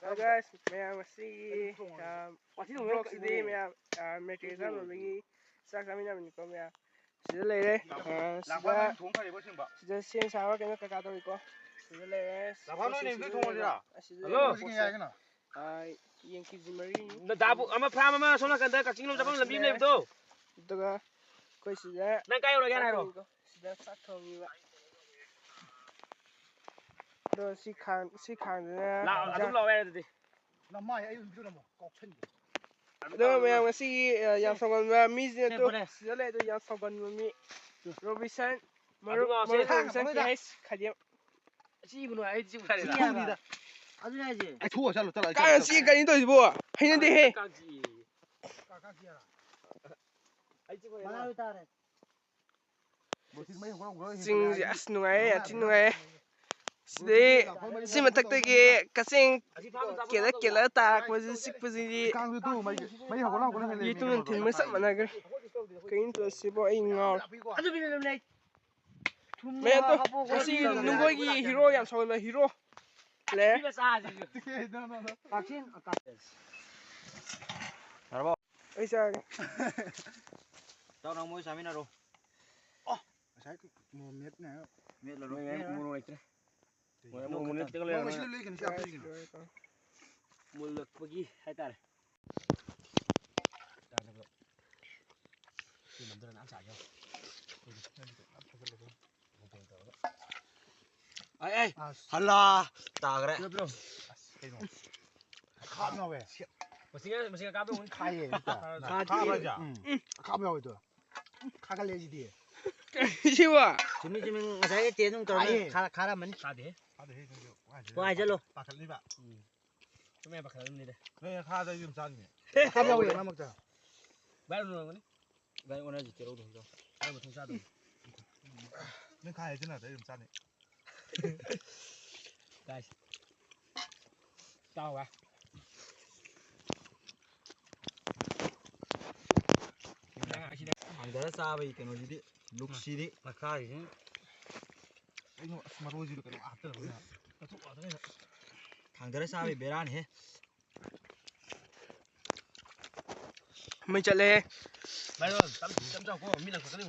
Hi guys, मैं masih vlog today मैं material lagi sak kami nak ni ko मैं sida lay sida sen sawa kena kakak tahu ko sida lay Hello yang kizimari dabu ama phram ama sona kan da ka chinglo jabam lambi ne to daga koi sida nang kai ro ga ro sida sak thongi ba do si khang ne la adu lo we de na mai ai un bidu mo kok chen do मैं masih yang songon ba mi ne to sida lay do yang songon mi Robinson maru Robinson guys khadiam si bu no ai si bu ta da 아주 해야지. ai thua chalo chala Kan si kan itu ibu. Hanya deh. ka ji ka kia ai ji ko 말하고 있다 그래. bo tin mai ko ko Sing as nungai ya tin nungai. Sidi si matak tegi kasing kela ta ko sik puzi kang tu mai ko la itu tin masak mana ger. Kain tu si bo ingau. 아주 비는 내. मैं तो si nungoi gi hero yang soal ma hero. Le. ba sa ji 박신 아까. Aisa. tao nang moi samina ro. sai mo met na Met la mo ro. mo ro itre mo ne te le mo shi le kan sa pe mo lek pagi hai ta re ta ne lo ki nam da na sa jo ai ai hala ta gre bro kha ma we masih ka bro kha ye kha ba ja kha ma we to kha ka le ji di Siwa. 지미 ngasai tienung tawne khara man. ka de ha de he jo Ko ai jalo. pa khal ni ba to me ba khala ni de ne kha da yum san ni kha ma we ma mak ta ba no ni ba ona ji tero do jo ai mo thong sa do ne kha ye jina da yum san ni guys tao à 안다라 사바이 그노지디 룩시디 마카이 ai no ma ro ji ko a ta na ta thu a ta ne 강다라 사바이 베란 해 Mình chạy lên. ba no tam chao ko mi lang ka ni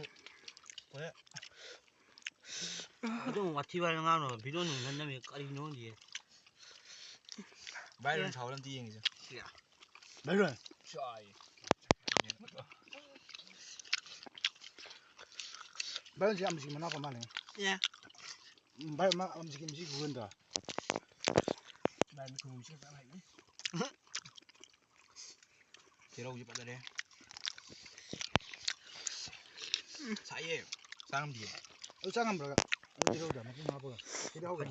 아동 와티발 나노 비도는 난남이 까리노니 bai chao lam ti yin ji bai ren chai bai ji am ji ma na ko ma ne 예 bai ma am ji kim ji gu da ba mi ko shi sa lai ni tero ji pa da de sa ye sang am di sang am bra ga tero da ma ma bo ga tero ga